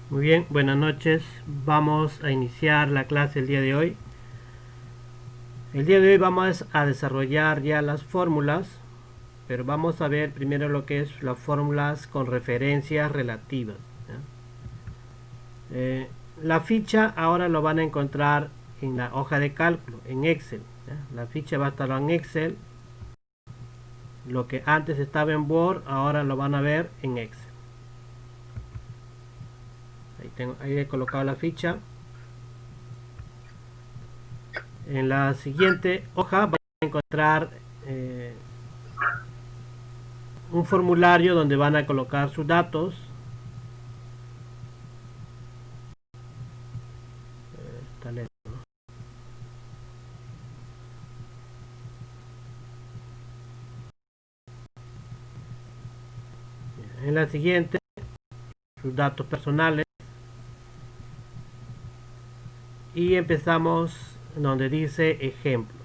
Muy bien, buenas noches. Vamos a iniciar la clase el día de hoy. El día de hoy vamos a desarrollar ya las fórmulas, pero vamos a ver primero lo que es las fórmulas con referencias relativas. La ficha ahora lo van a encontrar en la hoja de cálculo, en Excel. La ficha va a estar en Excel. Lo que antes estaba en Word, ahora lo van a ver en Excel. Ahí he colocado la ficha. En la siguiente hoja van a encontrar un formulario donde van a colocar sus datos. En la siguiente, sus datos personales. Y empezamos donde dice ejemplo.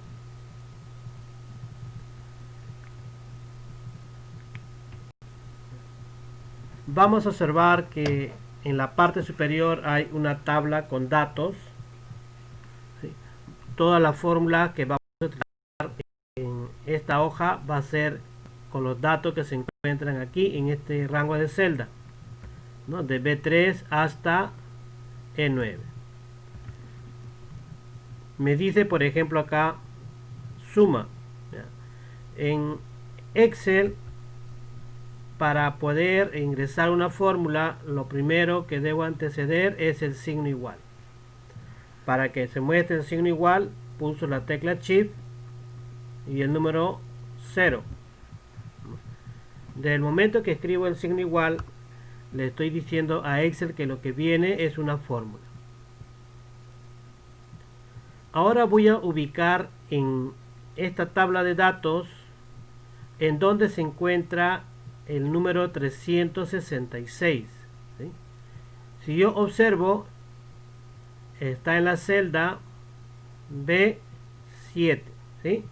Vamos a observar que en la parte superior hay una tabla con datos. ¿Sí? Toda la fórmula que vamos a utilizar en esta hoja va a ser con los datos que se encuentran aquí en este rango de celda, ¿no? De B3 hasta E9. Me dice, por ejemplo, acá suma. ¿Ya? En Excel, para poder ingresar una fórmula, lo primero que debo anteceder es el signo igual. Para que se muestre el signo igual, pulso la tecla Shift y el número 0. Desde el momento que escribo el signo igual, le estoy diciendo a Excel que lo que viene es una fórmula. Ahora voy a ubicar en esta tabla de datos en donde se encuentra el número 366. ¿Sí? Si yo observo, está en la celda B7. ¿Sí?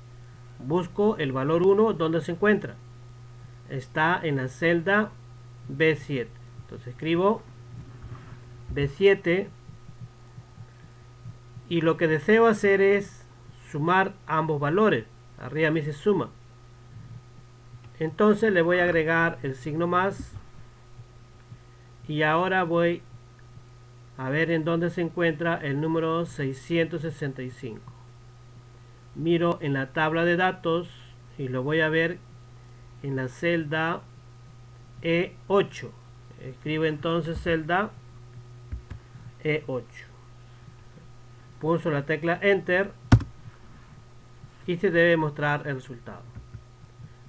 Busco el valor 1 donde se encuentra. Está en la celda B7. Entonces escribo B7 y lo que deseo hacer es sumar ambos valores. Arriba me dice suma. Entonces le voy a agregar el signo más y ahora voy a ver en dónde se encuentra el número 665. Miro en la tabla de datos y lo voy a ver en la celda E8. Escribo entonces celda E8. Pulso la tecla Enter y se debe mostrar el resultado.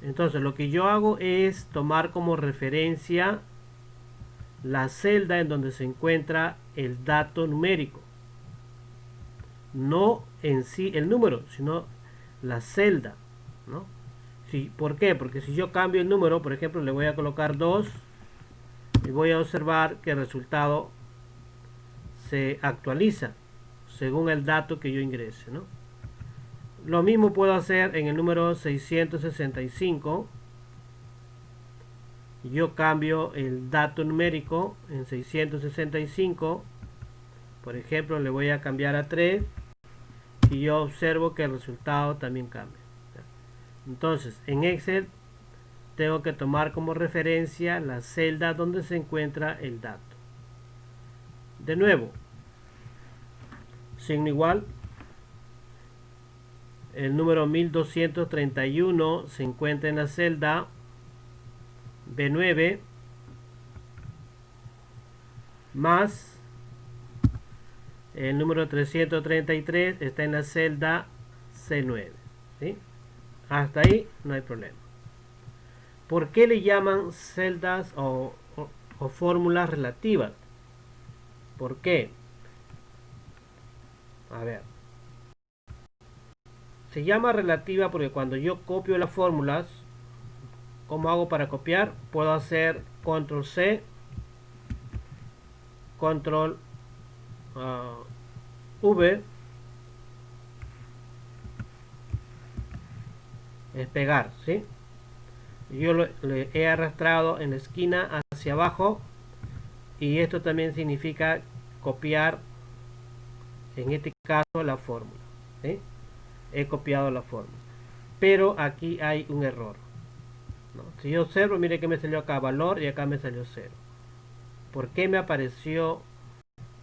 Entonces lo que yo hago es tomar como referencia la celda en donde se encuentra el dato numérico. No en sí el número, sino la celda, ¿no? Sí, ¿por qué? Porque si yo cambio el número, por ejemplo, le voy a colocar 2 y voy a observar que el resultado se actualiza según el dato que yo ingrese, ¿no? Lo mismo puedo hacer en el número 665. Yo cambio el dato numérico en 665. Por ejemplo, le voy a cambiar a 3 y yo observo que el resultado también cambia. Entonces, en Excel tengo que tomar como referencia la celda donde se encuentra el dato. De nuevo, signo igual. El número 1231 se encuentra en la celda B9 más el número 333 está en la celda C9. ¿Sí? Hasta ahí no hay problema. ¿Por qué le llaman celdas o fórmulas relativas? ¿Por qué? A ver. Se llama relativa porque cuando yo copio las fórmulas, ¿cómo hago para copiar? Puedo hacer control C, control V, es pegar, ¿sí? Yo le he arrastrado en la esquina hacia abajo y esto también significa copiar, en este caso, la fórmula, ¿sí? He copiado la fórmula, pero aquí hay un error, ¿no? Si yo observo, mire que me salió acá valor y acá me salió 0. ¿Por qué me apareció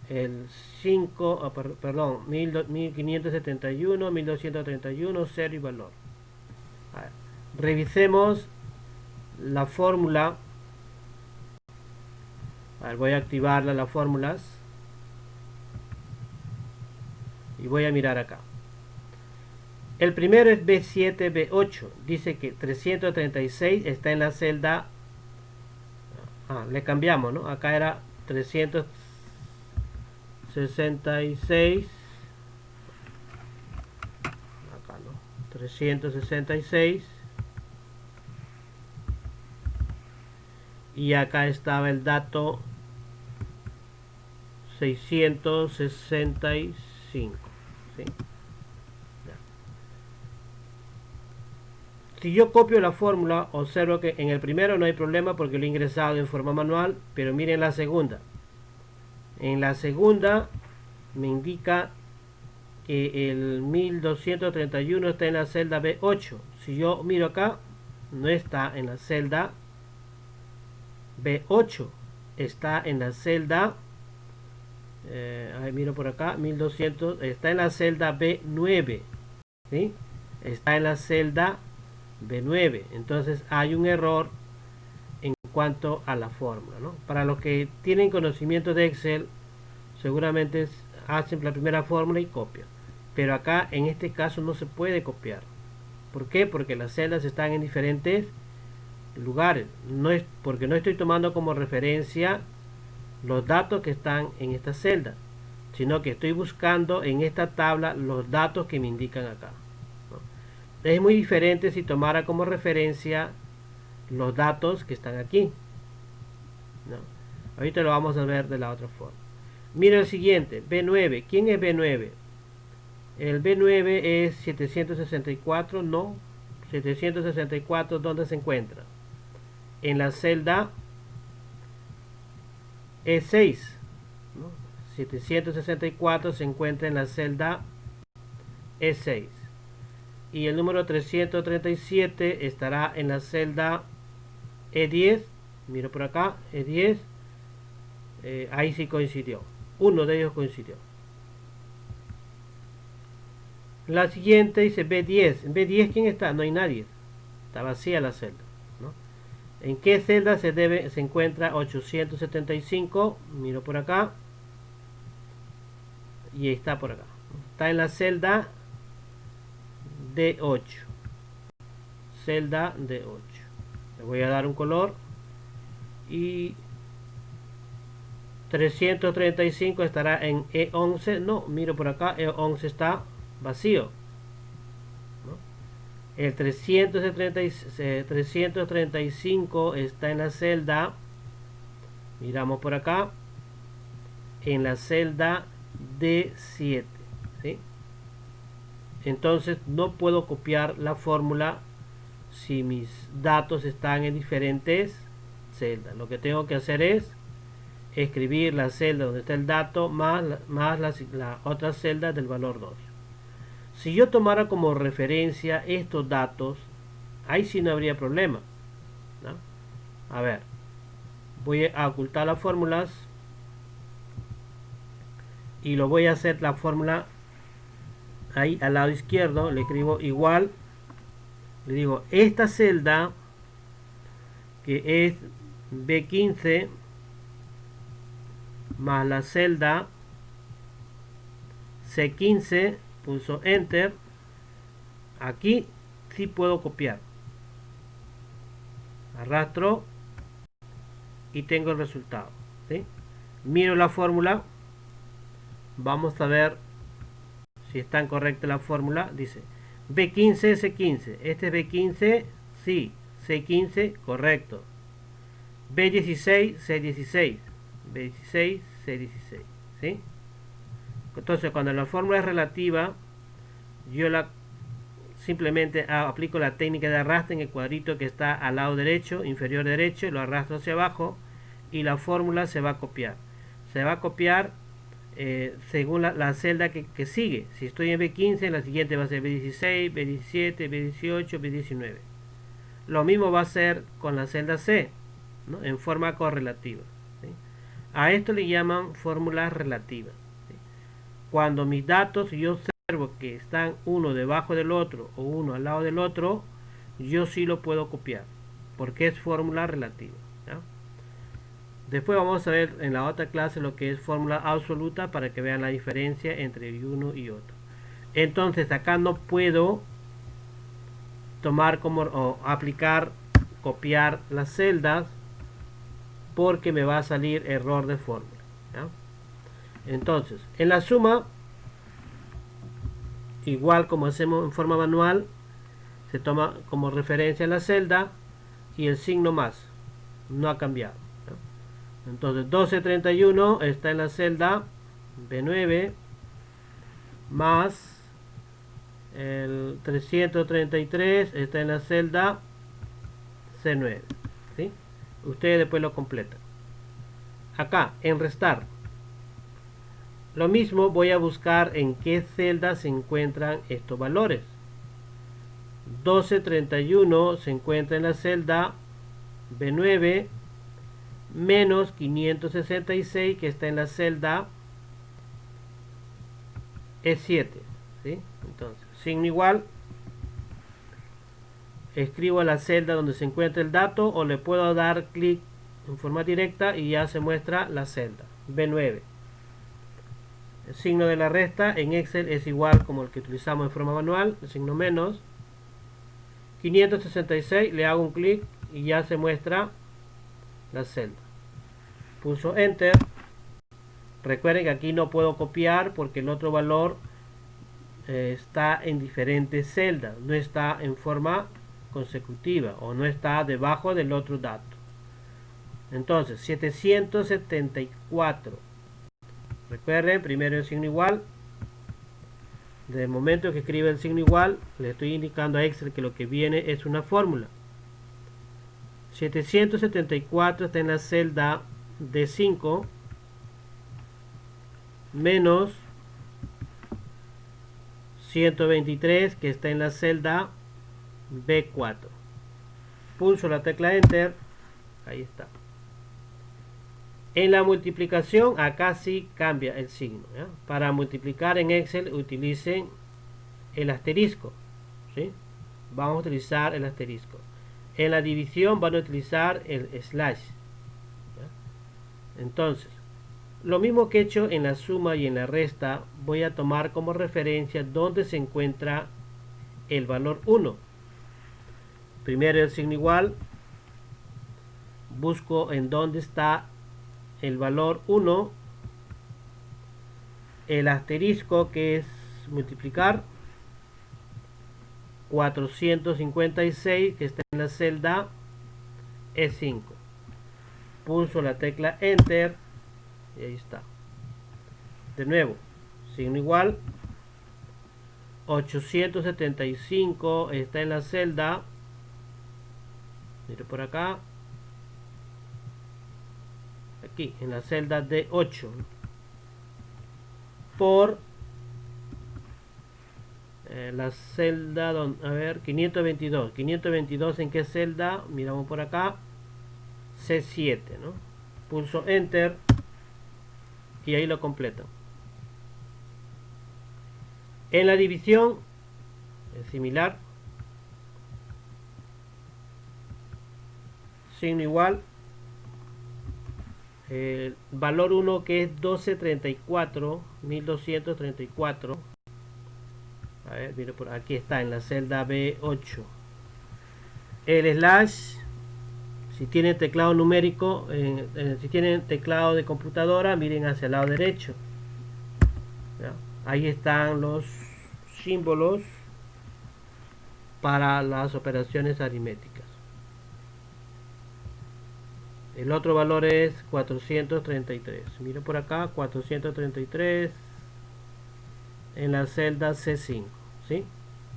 el 5, perdón, 1571, 1231, 0 y valor? A ver, revisemos la fórmula. A ver, voy a activarla, las fórmulas, y voy a mirar acá. El primero es B7, B8. Dice que 336 está en la celda. Le cambiamos, ¿no? Acá era 366. Acá no. 366. Y acá estaba el dato 665. ¿Sí? Si yo copio la fórmula, observo que en el primero no hay problema porque lo he ingresado en forma manual, pero miren la segunda. En la segunda me indica que el 1231 está en la celda B8. Si yo miro acá, no está en la celda B8, está en la celda, miro por acá, 1200, está en la celda B9, ¿sí? Está en la celda B9, entonces hay un error en cuanto a la fórmula, ¿no? Para los que tienen conocimiento de Excel, seguramente hacen la primera fórmula y copian, pero acá en este caso no se puede copiar. ¿Por qué? Porque las celdas están en diferentes lugares, no es porque no estoy tomando como referencia los datos que están en esta celda, sino que estoy buscando en esta tabla los datos que me indican acá, ¿no? Es muy diferente si tomara como referencia los datos que están aquí, ¿no? Ahorita lo vamos a ver de la otra forma. Mira el siguiente, B9. ¿Quién es B9? El B9 es 764, no. 764, ¿dónde se encuentra? En la celda E6, ¿no? 764 se encuentra en la celda E6. Y el número 337 estará en la celda E10. Miro por acá, E10. Ahí sí coincidió. Uno de ellos coincidió. La siguiente dice B10. En B10, ¿quién está? No hay nadie. Está vacía la celda, ¿no? ¿En qué celda se encuentra 875? Miro por acá. Y está por acá. Está en la celda D8. Celda D8. Le voy a dar un color. Y 335 estará en E11. No, miro por acá. E11 está vacío, ¿no? El 335 está en la celda, miramos por acá, en la celda D7, ¿sí? Entonces no puedo copiar la fórmula si mis datos están en diferentes celdas. Lo que tengo que hacer es escribir la celda donde está el dato más la otra celda del valor 2. Si yo tomara como referencia estos datos, ahí sí no habría problema, ¿no? A ver, voy a ocultar las fórmulas y lo voy a hacer la fórmula ahí al lado izquierdo. Le escribo igual, le digo esta celda que es B15 más la celda C15, pulso enter. Aquí sí puedo copiar, arrastro y tengo el resultado, ¿sí? Miro la fórmula, vamos a ver si está correcta la fórmula. Dice B15, C15, este es B15, sí, C15, correcto. B16, C16, B16, C16, ¿sí? Entonces cuando la fórmula es relativa, yo simplemente aplico la técnica de arrastre en el cuadrito que está al lado derecho, inferior derecho, lo arrastro hacia abajo y la fórmula se va a copiar. Se va a copiar según la celda que sigue. Si estoy en B15, la siguiente va a ser B16, B17, B18, B19. Lo mismo va a ser con la celda C, ¿no? En forma correlativa, ¿sí? A esto le llaman fórmulas relativas, ¿sí? Cuando mis datos yo observo que están uno debajo del otro o uno al lado del otro, yo sí lo puedo copiar, porque es fórmula relativa, ¿ya? Después vamos a ver en la otra clase lo que es fórmula absoluta para que vean la diferencia entre uno y otro. Entonces acá no puedo tomar como o aplicar, copiar las celdas, porque me va a salir error de fórmula, ¿ya? Entonces, en la suma, igual como hacemos en forma manual, se toma como referencia la celda y el signo más, no ha cambiado, ¿ya? Entonces 1231 está en la celda B9 más el 333 está en la celda C9, ¿sí? Ustedes después lo completan. Acá en restar, lo mismo, voy a buscar en qué celda se encuentran estos valores. 1231 se encuentra en la celda B9 menos 566 que está en la celda E7, ¿sí? Entonces, signo igual, escribo la celda donde se encuentra el dato o le puedo dar clic en forma directa y ya se muestra la celda B9. El signo de la resta en Excel es igual como el que utilizamos en forma manual, el signo menos. 566, le hago un clic y ya se muestra la celda. Pulso Enter. Recuerden que aquí no puedo copiar porque el otro valor está en diferentes celdas, no está en forma consecutiva o no está debajo del otro dato. Entonces, 774. Recuerden, primero el signo igual. Desde el momento que escribe el signo igual, le estoy indicando a Excel que lo que viene es una fórmula. 774 está en la celda D5 menos 123 que está en la celda B4. Pulso la tecla Enter. Ahí está. En la multiplicación, acá sí cambia el signo, ¿ya? Para multiplicar en Excel utilicen el asterisco, ¿sí? Vamos a utilizar el asterisco. En la división van a utilizar el slash, ¿ya? Entonces, lo mismo que he hecho en la suma y en la resta, voy a tomar como referencia donde se encuentra el valor 1. Primero el signo igual, busco en dónde está el valor 1, el asterisco que es multiplicar, 456 que está en la celda E5. Pulso la tecla Enter y ahí está. De nuevo, signo igual, 875 está en la celda, mire por acá, aquí en la celda D8 por la celda a ver, 522 en qué celda, miramos por acá, C7, ¿no? Pulso Enter y ahí lo completo. En la división es similar, signo igual, el valor 1 que es 1234. A ver, mire por aquí está en la celda B8. El slash, si tienen teclado numérico, si tienen teclado de computadora, miren hacia el lado derecho, ¿ya? Ahí están los símbolos para las operaciones aritméticas. El otro valor es 433. Miren por acá, 433 en la celda C5, ¿sí?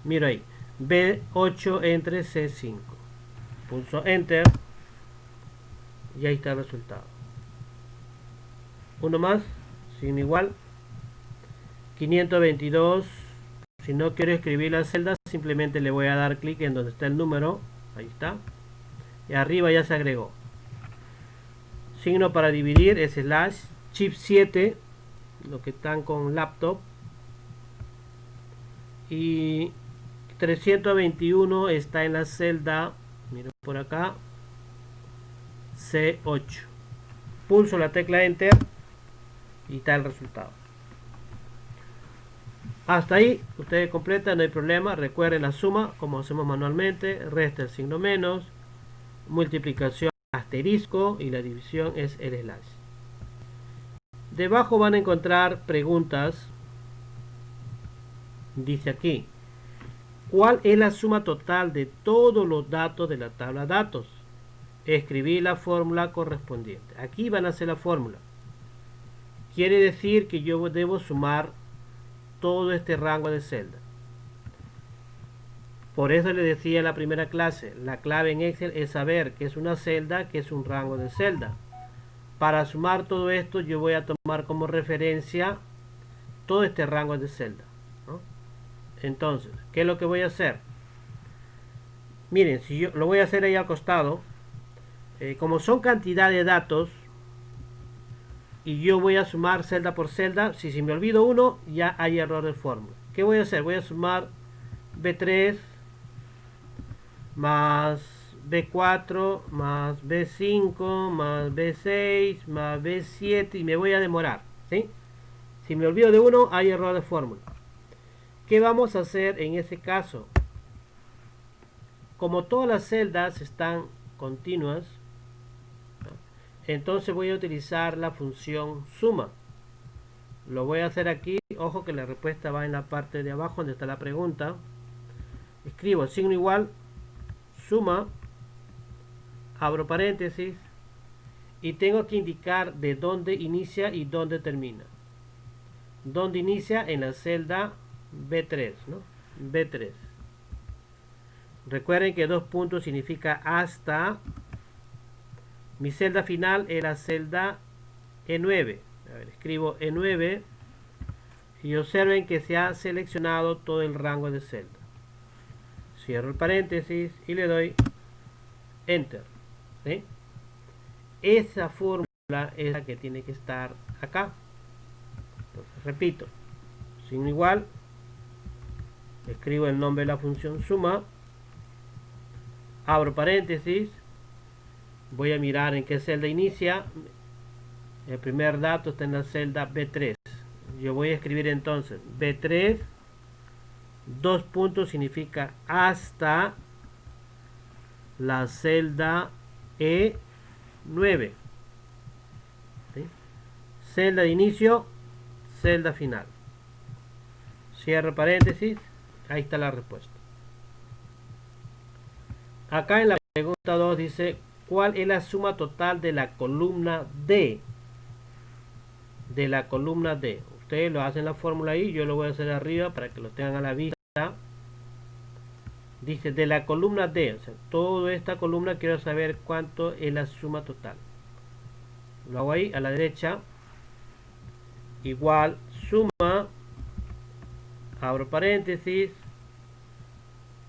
Miro ahí, B8 entre C5. Pulso Enter y ahí está el resultado. uno más, signo igual, 522. Si no quiero escribir la celda, simplemente le voy a dar clic en donde está el número, ahí está, y arriba ya se agregó. Signo para dividir es slash, chip 7, los que están con laptop, y 321 está en la celda, miro por acá, C8. Pulso la tecla Enter y está el resultado. Hasta ahí ustedes completan, no hay problema. Recuerden la suma como hacemos manualmente, resta el signo menos, multiplicación asterisco y la división es el slash. Debajo van a encontrar preguntas. Dice aquí, ¿cuál es la suma total de todos los datos de la tabla datos? Escribir la fórmula correspondiente. Aquí van a hacer la fórmula. Quiere decir que yo debo sumar todo este rango de celda. Por eso le decía en la primera clase, la clave en Excel es saber qué es una celda, qué es un rango de celda. Para sumar todo esto yo voy a tomar como referencia todo este rango de celda, ¿no? Entonces, ¿qué es lo que voy a hacer? Miren, si yo lo voy a hacer ahí al costado, como son cantidad de datos y yo voy a sumar celda por celda, si me olvido uno ya hay error de fórmula. ¿Qué voy a hacer? Voy a sumar B3 más B4 más B5 más B6 más B7 y me voy a demorar, ¿sí? Si me olvido de uno hay error de fórmula. ¿Qué vamos a hacer en ese caso? Como todas las celdas están continuas, ¿no? Entonces voy a utilizar la función suma. Lo voy a hacer aquí. Ojo que la respuesta va en la parte de abajo donde está la pregunta. Escribo signo igual, suma, abro paréntesis y tengo que indicar de dónde inicia y dónde termina. Dónde inicia en la celda B3, ¿no? B3. Recuerden que dos puntos significa hasta. Mi celda final es la celda E9. A ver, escribo E9 y observen que se ha seleccionado todo el rango de celda. Cierro el paréntesis y le doy Enter, ¿sí? Esa fórmula es la que tiene que estar acá. Entonces, repito, signo igual, escribo el nombre de la función suma, abro paréntesis, voy a mirar en qué celda inicia. El primer dato está en la celda B3. Yo voy a escribir entonces B3, dos puntos significa hasta la celda E9, ¿sí? Celda de inicio, celda final. Cierro paréntesis, ahí está la respuesta. Acá en la pregunta 2 dice, ¿cuál es la suma total de la columna D? De la columna D. Ustedes lo hacen la fórmula ahí, yo lo voy a hacer arriba para que lo tengan a la vista. Dice de la columna D, o sea, toda esta columna quiero saber cuánto es la suma total. Lo hago ahí a la derecha, igual suma, abro paréntesis,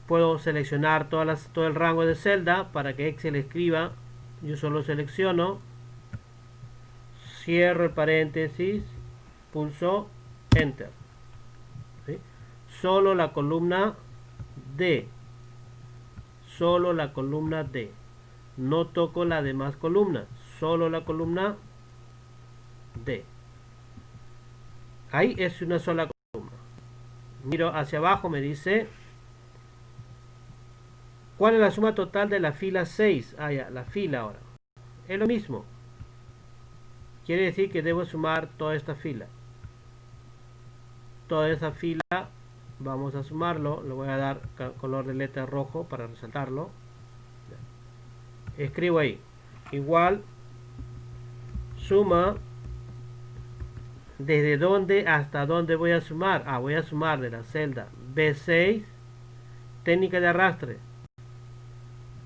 puedo seleccionar todo el rango de celda para que Excel escriba, yo solo selecciono, cierro el paréntesis, pulso Enter, ¿sí? Solo la columna D, solo la columna D, no toco las demás columnas, solo la columna D. Ahí es una sola columna. Miro hacia abajo, me dice ¿cuál es la suma total de la fila 6? Ah, ya, la fila ahora. Es lo mismo. Quiere decir que debo sumar toda esta fila. Toda esa fila vamos a sumarlo. Le voy a dar color de letra rojo para resaltarlo. Escribo ahí. Igual suma. ¿Desde dónde hasta dónde voy a sumar? Ah, voy a sumar de la celda B6, técnica de arrastre,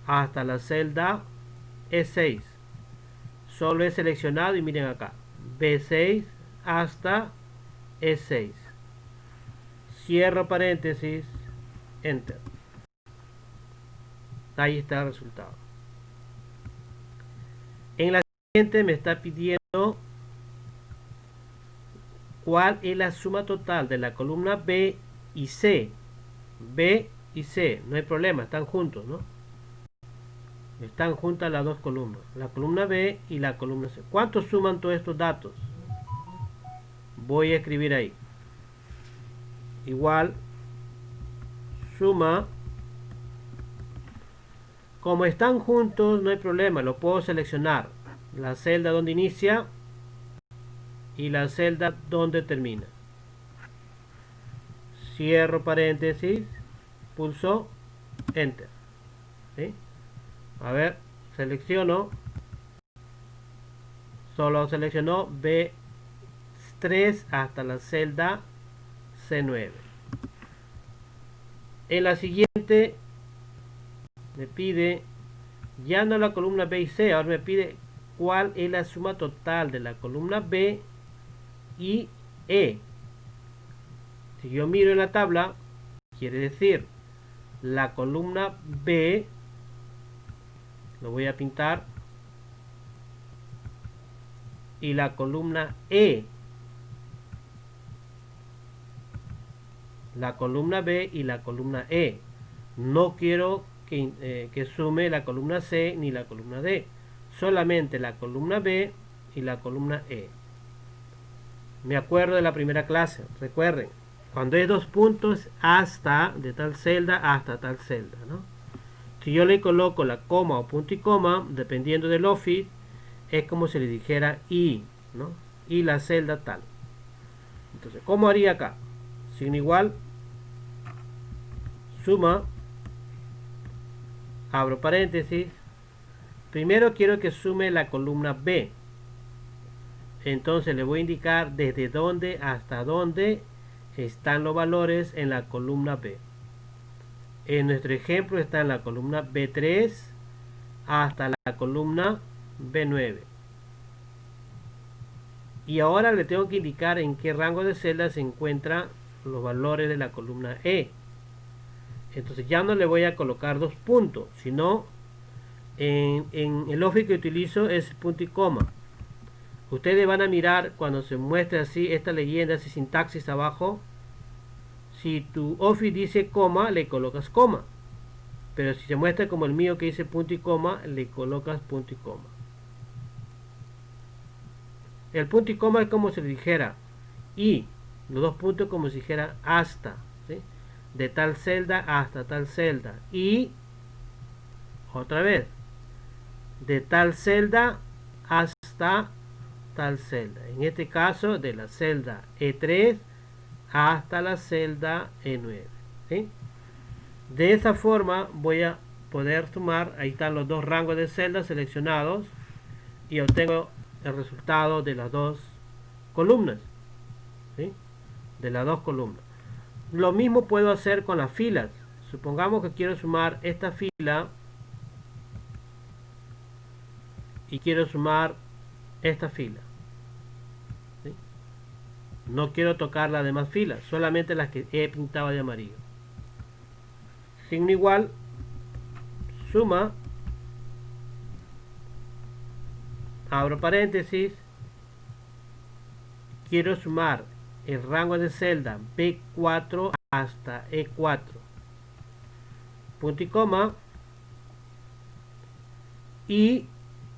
hasta la celda E6. Solo he seleccionado y miren acá, B6 hasta E6. Cierro paréntesis, enter. Ahí está el resultado. En la siguiente me está pidiendo cuál es la suma total de la columna B y C. B y C, no hay problema, están juntos, ¿no? Están juntas las dos columnas, la columna B y la columna C. ¿Cuánto suman todos estos datos? Voy a escribir ahí. Igual, suma. Como están juntos, no hay problema, lo puedo seleccionar. La celda donde inicia y la celda donde termina. Cierro paréntesis, pulso enter. ¿Sí? A ver, selecciono. Solo seleccionó B3 hasta la celda C9. En la siguiente me pide, ya no la columna B y C, ahora me pide cuál es la suma total de la columna B y E. Si yo miro en la tabla, quiere decir la columna B, lo voy a pintar, y la columna E. La columna B y la columna E. No quiero que sume la columna C ni la columna D. Solamente la columna B y la columna E. Me acuerdo de la primera clase. Recuerden, cuando hay dos puntos, hasta de tal celda hasta tal celda, ¿no? Si yo le coloco la coma o punto y coma, dependiendo del Office, es como si le dijera y, ¿no? Y la celda tal. Entonces, ¿cómo haría acá? Signo igual, suma, abro paréntesis. Primero quiero que sume la columna B. Entonces le voy a indicar desde dónde hasta dónde están los valores en la columna B. En nuestro ejemplo está en la columna B3 hasta la columna B9. Y ahora le tengo que indicar en qué rango de celdas se encuentran los valores de la columna E. Entonces ya no le voy a colocar dos puntos, sino en el Office que utilizo es punto y coma. Ustedes van a mirar cuando se muestre así esta leyenda, esa sintaxis abajo. Si tu Office dice coma, le colocas coma. Pero si se muestra como el mío que dice punto y coma, le colocas punto y coma. El punto y coma es como si le dijera y, los dos puntos como si dijera hasta, ¿sí? De tal celda hasta tal celda. Y otra vez, de tal celda hasta tal celda. En este caso, de la celda E3 hasta la celda E9. ¿Sí? De esa forma voy a poder sumar, ahí están los dos rangos de celdas seleccionados y obtengo el resultado de las dos columnas. ¿Sí? De las dos columnas. Lo mismo puedo hacer con las filas. Supongamos que quiero sumar esta fila y quiero sumar esta fila. ¿Sí? No quiero tocar las demás filas, solamente las que he pintado de amarillo. Signo igual, suma, abro paréntesis, quiero sumar el rango de celda B4 hasta E4, punto y coma, y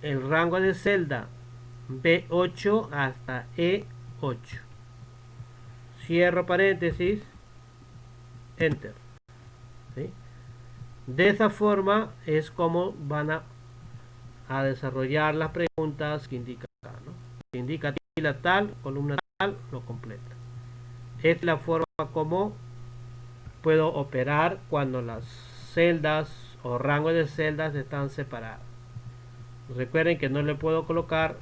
el rango de celda B8 hasta E8. Cierro paréntesis, enter. ¿Sí? De esa forma es como van a desarrollar las preguntas que indica acá, ¿no? Que indica fila tal, columna tal, lo completa. Es la forma como puedo operar cuando las celdas o rangos de celdas están separados. Recuerden que no le puedo colocar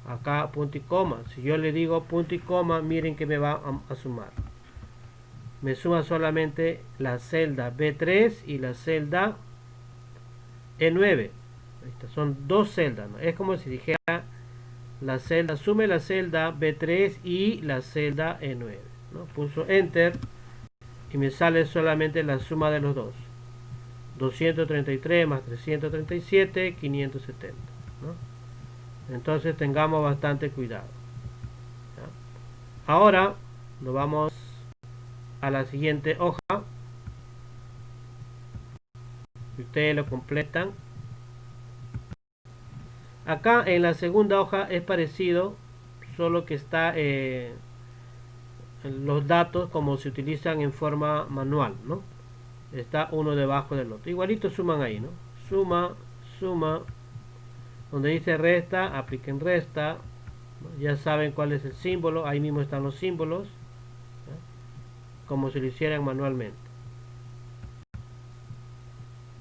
acá punto y coma. Si yo le digo punto y coma, miren que me va a sumar. Me suma solamente la celda B3 y la celda E9. Estas son dos celdas, ¿no? Es como si dijera sume la celda B3 y la celda E9, ¿no? Pulso Enter y me sale solamente la suma de los dos. 233 más 337, 570, ¿no? Entonces tengamos bastante cuidado, ¿ya? Ahora nos vamos a la siguiente hoja. Ustedes lo completan. Acá en la segunda hoja es parecido, solo que está los datos como se utilizan en forma manual, ¿no? Está uno debajo del otro. Igualito suman ahí, ¿no? Suma, suma. Donde dice resta, apliquen resta, ¿no? Ya saben cuál es el símbolo. Ahí mismo están los símbolos, ¿no? Como si lo hicieran manualmente.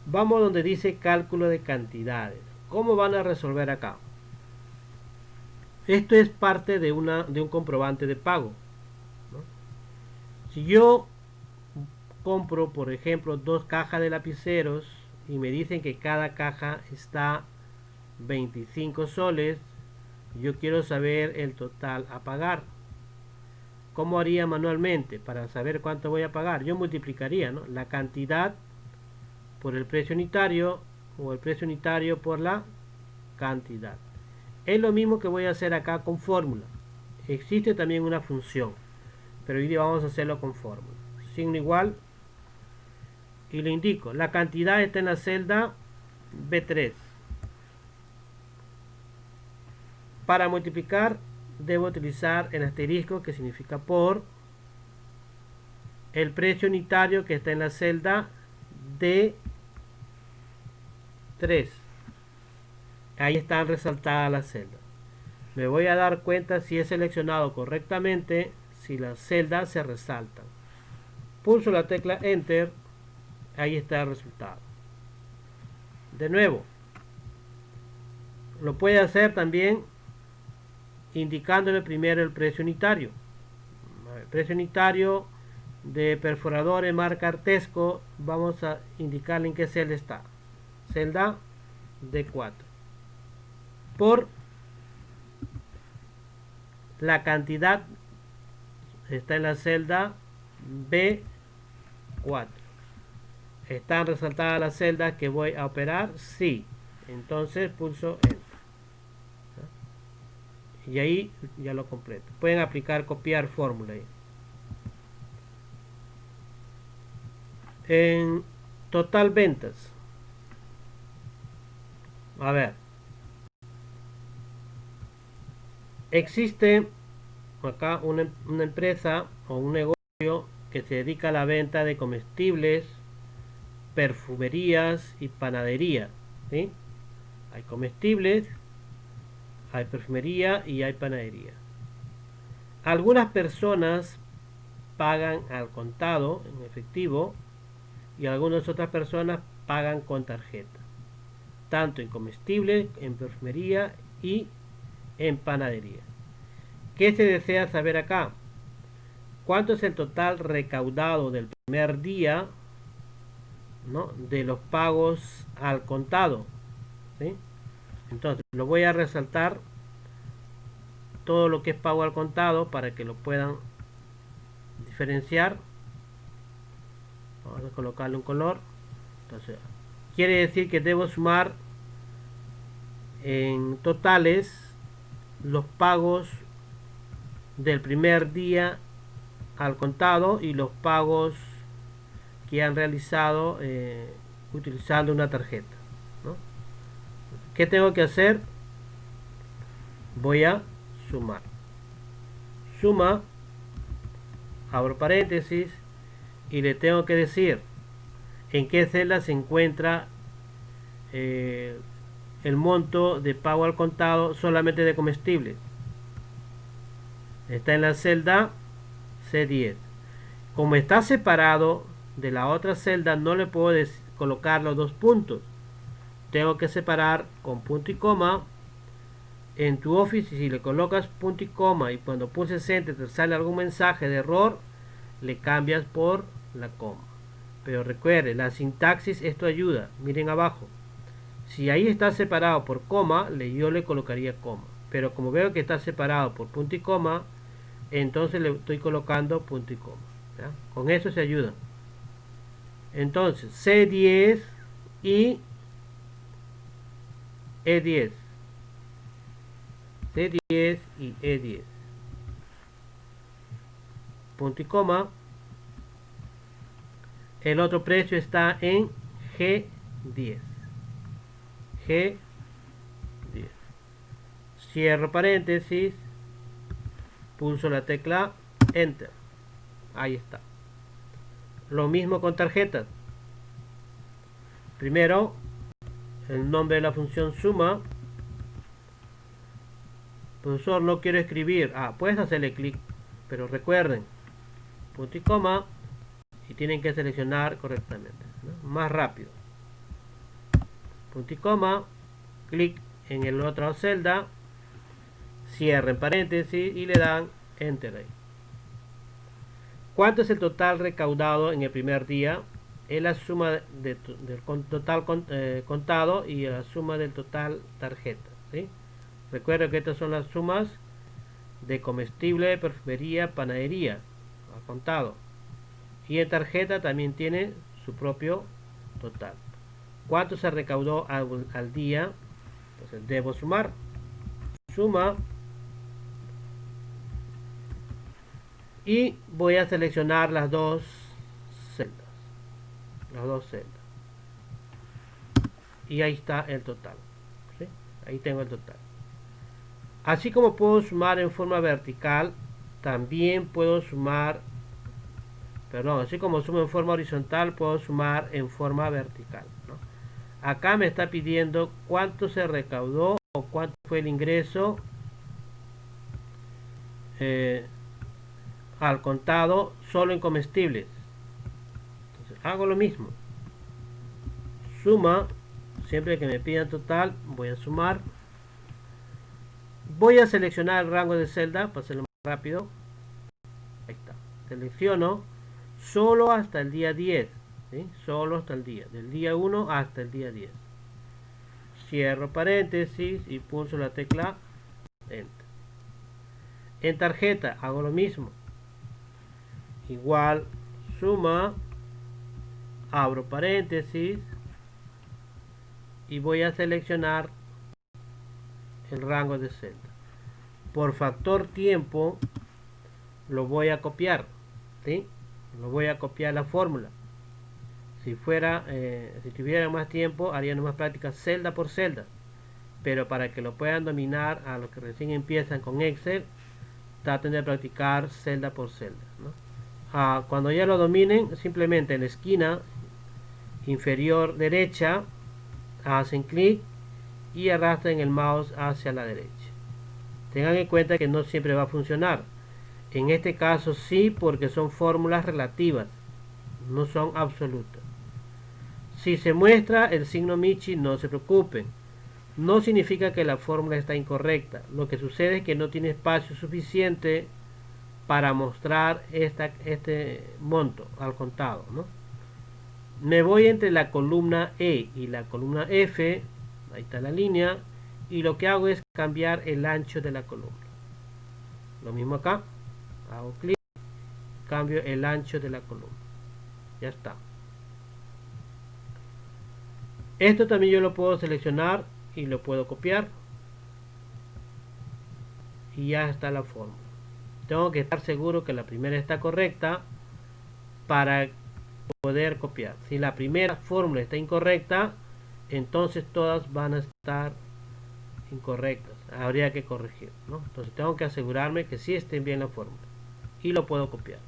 Vamos donde dice cálculo de cantidades. ¿Cómo van a resolver acá? Esto es parte de un comprobante de pago, ¿no? Si yo compro, por ejemplo, 2 cajas de lapiceros y me dicen que cada caja está 25 soles, yo quiero saber el total a pagar. ¿Cómo haría manualmente para saber cuánto voy a pagar? Yo multiplicaría, ¿no?, la cantidad por el precio unitario o el precio unitario por la cantidad. Es lo mismo que voy a hacer acá con fórmula. Existe también una función, pero hoy día vamos a hacerlo con fórmula. Signo igual y le indico, la cantidad está en la celda B3. Para multiplicar debo utilizar el asterisco, que significa por, el precio unitario que está en la celda D3. Ahí están resaltadas las celdas. Me voy a dar cuenta si he seleccionado correctamente, si las celdas se resaltan. Pulso la tecla Enter, ahí está el resultado. De nuevo, lo puede hacer también indicándole primero el precio unitario. El precio unitario de perforadores marca Artesco, vamos a indicarle en qué celda está. Celda D4. Por la cantidad está en la celda B4. ¿Están resaltadas las celdas que voy a operar? Sí. Entonces pulso Enter. Y ahí ya lo completo. Pueden aplicar copiar fórmula ahí. En total ventas. A ver. Existe acá una empresa o un negocio que se dedica a la venta de comestibles, perfumerías y panadería, ¿sí? Hay comestibles, hay perfumería y hay panadería. Algunas personas pagan al contado en efectivo y algunas otras personas pagan con tarjeta, tanto en comestibles, en perfumería y en panadería. ¿Qué se desea saber acá? ¿Cuánto es el total recaudado del primer día, ¿no?, de los pagos al contado? ¿Sí? Entonces lo voy a resaltar todo lo que es pago al contado para que lo puedan diferenciar. Vamos a colocarle un color. Entonces quiere decir que debo sumar en totales los pagos del primer día al contado y los pagos que han realizado utilizando una tarjeta, ¿no? ¿Qué tengo que hacer? Voy a sumar. Suma, abro paréntesis y le tengo que decir en qué celda se encuentra el monto de pago al contado solamente de comestibles. Está en la celda C10. Como está separado de la otra celda, no le puedo colocar los dos puntos. Tengo que separar con punto y coma. En tu Office, si le colocas punto y coma y cuando pulses Enter te sale algún mensaje de error, le cambias por la coma. Pero recuerde, la sintaxis, esto ayuda. Miren abajo. Si ahí está separado por coma, yo le colocaría coma. pero como veo que está separado por punto y coma, entonces le estoy colocando punto y coma, ¿ya? Con eso se ayuda. Entonces C10 y E10, C10 y E10, punto y coma. El otro precio está en G10, G10, cierro paréntesis, pulso la tecla Enter, ahí está. Lo mismo con tarjetas. Primero el nombre de la función suma. Profesor, no quiero escribir. Puedes hacerle clic, pero recuerden, punto y coma, y tienen que seleccionar correctamente, ¿no? Más rápido. Punto y coma, clic en el otra celda, cierren paréntesis y le dan Enter ahí. ¿Cuánto es el total recaudado en el primer día? Es la suma del total contado y la suma del total tarjeta, ¿sí? Recuerden que estas son las sumas de comestible, perfumería, panadería, al contado. Y en tarjeta también tiene su propio total. ¿Cuánto se recaudó al día? Entonces debo sumar. Suma. Y voy a seleccionar las dos celdas. Las dos celdas. Y ahí está el total, ¿sí? Ahí tengo el total. Así como puedo sumar en forma vertical, también puedo sumar, así como sumo en forma horizontal, puedo sumar en forma vertical, ¿no? Acá me está pidiendo cuánto se recaudó o cuánto fue el ingreso al contado solo en comestibles. Entonces hago lo mismo. Suma, siempre que me pidan total, voy a sumar. Voy a seleccionar el rango de celda para hacerlo más rápido. Ahí está. Selecciono solo hasta el día 10, ¿sí? Solo hasta el día, del día 1 hasta el día 10. Cierro paréntesis y pulso la tecla Enter. En tarjeta hago lo mismo. Igual, suma, abro paréntesis y voy a seleccionar el rango de celda. Por factor tiempo lo voy a copiar, ¿sí? Lo voy a copiar la fórmula. Si tuviera más tiempo, haría más práctica celda por celda. Pero para que lo puedan dominar a los que recién empiezan con Excel, traten de practicar celda por celda, ¿no? Cuando ya lo dominen, simplemente en la esquina inferior derecha hacen clic y arrastran el mouse hacia la derecha. Tengan en cuenta que no siempre va a funcionar. En este caso sí, porque son fórmulas relativas, no son absolutas. Si se muestra el signo Michi, no se preocupen. No significa que la fórmula está incorrecta. Lo que sucede es que no tiene espacio suficiente para mostrar este monto al contado, ¿no? Me voy entre la columna E y la columna F. Ahí está la línea. Y lo que hago es cambiar el ancho de la columna. Lo mismo acá. Hago clic. Cambio el ancho de la columna. Ya está. Esto también yo lo puedo seleccionar y lo puedo copiar. Y ya está la fórmula. Tengo que estar seguro que la primera está correcta para poder copiar. Si la primera fórmula está incorrecta, entonces todas van a estar incorrectas. Habría que corregir, ¿no? Entonces tengo que asegurarme que sí estén bien la fórmula. Y lo puedo copiar.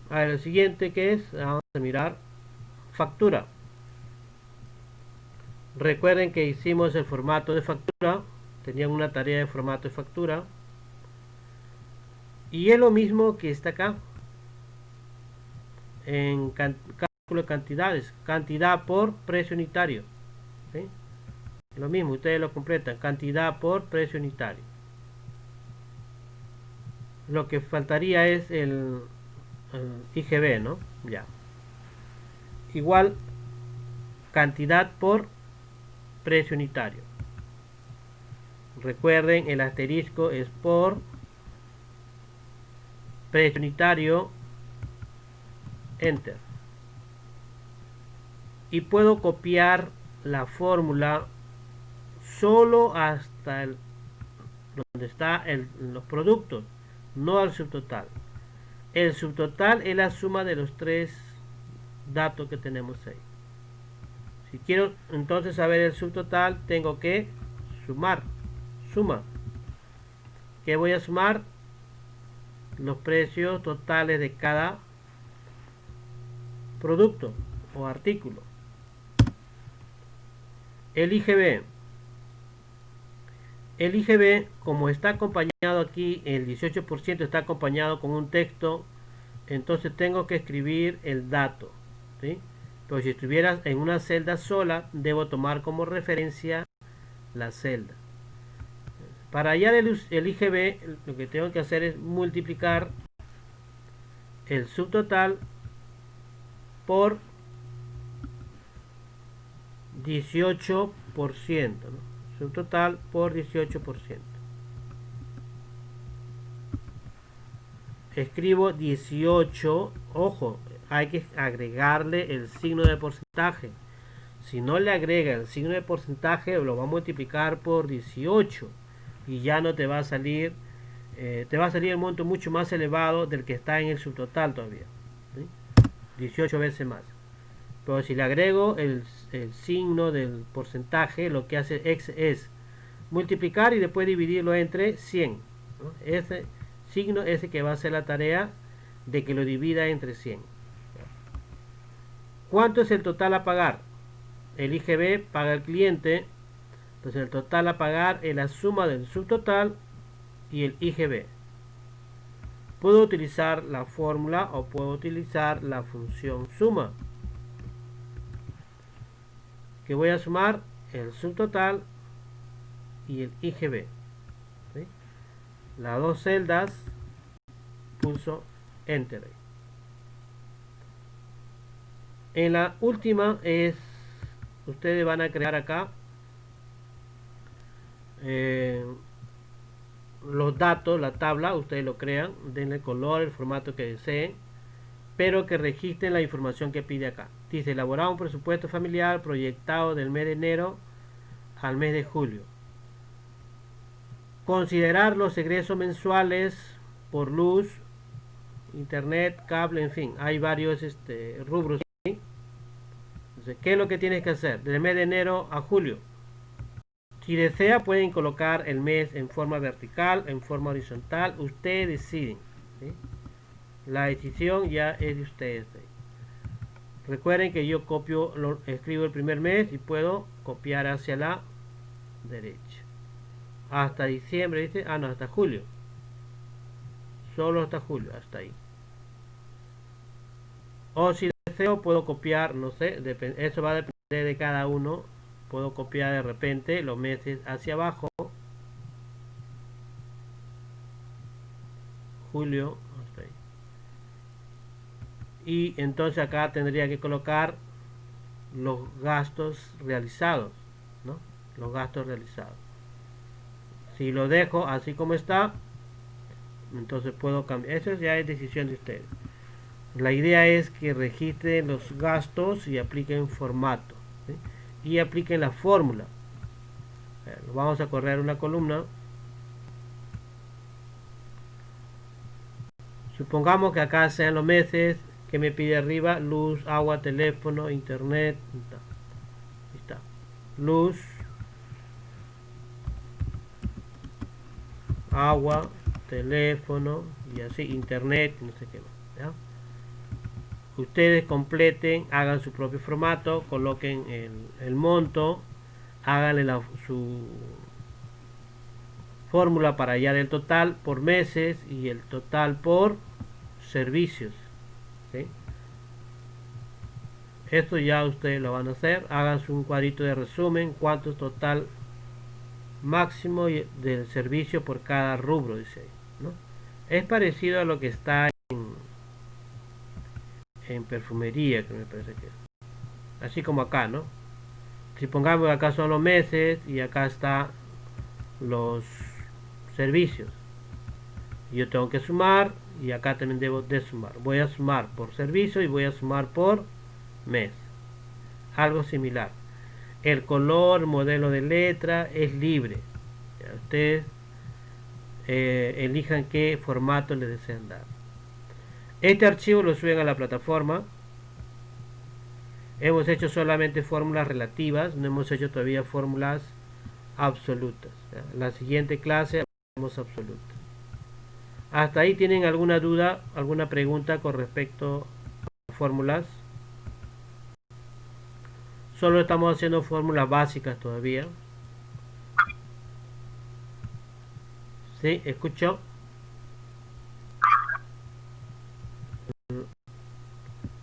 A ver, el siguiente que es, vamos a mirar, factura. Recuerden que hicimos el formato de factura. Tenían una tarea de formato de factura. Y es lo mismo que está acá. En cálculo de cantidades. Cantidad por precio unitario, ¿sí? Lo mismo, ustedes lo completan. Cantidad por precio unitario. Lo que faltaría es el IGB, ¿no? Ya. Igual cantidad por precio unitario. Recuerden, el asterisco es por precio unitario, enter. Y puedo copiar la fórmula solo hasta donde está los productos, no al subtotal. El subtotal es la suma de los tres datos que tenemos ahí. Si quiero entonces saber el subtotal, tengo que sumar. Suma. ¿Qué voy a sumar? Los precios totales de cada producto o artículo. El IGB. El IGB, como está acompañado aquí, el 18% está acompañado con un texto, entonces tengo que escribir el dato, ¿sí? Pero si estuvieras en una celda sola, debo tomar como referencia la celda. Para hallar el IGB, lo que tengo que hacer es multiplicar el subtotal por 18%, ¿no? Subtotal por 18%. Escribo 18, ojo, hay que agregarle el signo de porcentaje. Si no le agrega el signo de porcentaje, lo va a multiplicar por 18 y ya no te va a salir, te va a salir el monto mucho más elevado del que está en el subtotal todavía, ¿sí? 18 veces más. Pero si le agrego el signo del porcentaje, lo que hace es multiplicar y después dividirlo entre 100, ¿no? Ese signo es el que va a hacer la tarea de que lo divida entre 100. ¿Cuánto es el total a pagar? El IGB paga el cliente, entonces el total a pagar es la suma del subtotal y el IGB. Puedo utilizar la fórmula o puedo utilizar la función suma, que voy a sumar el subtotal y el IGB, ¿sí? Las dos celdas, pulso enter. En la última ustedes van a crear acá los datos, la tabla, ustedes lo crean, denle color, el formato que deseen, pero que registren la información que pide acá. Dice elaborar un presupuesto familiar proyectado del mes de enero al mes de julio. Considerar los egresos mensuales por luz, internet, cable, en fin, hay varios rubros. Entonces, ¿qué es lo que tienes que hacer? Del mes de enero a julio. Si desea, pueden colocar el mes en forma vertical, en forma horizontal. Ustedes deciden, ¿sí? La decisión ya es de ustedes. Recuerden que yo escribo el primer mes y puedo copiar hacia la derecha. Hasta diciembre, dice. Ah, no, hasta julio. Solo hasta julio, hasta ahí. O si deseo, puedo copiar, no sé, eso va a depender de cada uno. Puedo copiar de repente los meses hacia abajo. Julio, hasta ahí. Y entonces acá tendría que colocar los gastos realizados, ¿no? Los gastos realizados. Si lo dejo así como está, entonces puedo cambiar. Eso ya es decisión de ustedes. La idea es que registren los gastos y apliquen formato, ¿sí? Y apliquen la fórmula. Vamos a correr una columna. Supongamos que acá sean los meses que me pide arriba: luz, agua, teléfono, internet. Ahí está. Luz, agua, teléfono y así, internet, no sé qué más, ¿ya? Ustedes completen, hagan su propio formato, coloquen el monto, háganle su fórmula para hallar el total por meses y el total por servicios, ¿sí? Esto ya ustedes lo van a hacer. Hagan un cuadrito de resumen, cuánto es total máximo del servicio por cada rubro, dice ahí, ¿no? Es parecido a lo que está en perfumería, que me parece que es. Así como acá, ¿no? Si pongamos acá son los meses y acá está los servicios. Yo tengo que sumar y acá también debo de sumar. Voy a sumar por servicio y voy a sumar por mes. Algo similar. El color, modelo de letra es libre. Ustedes elijan qué formato les desean dar. Este archivo lo suben a la plataforma. Hemos hecho solamente fórmulas relativas, no hemos hecho todavía fórmulas absolutas. La siguiente clase haremos absolutas. ¿Hasta ahí tienen alguna duda, alguna pregunta con respecto a fórmulas? Solo estamos haciendo fórmulas básicas todavía. ¿Sí? ¿Escuchó?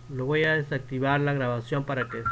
Lo voy a desactivar la grabación para que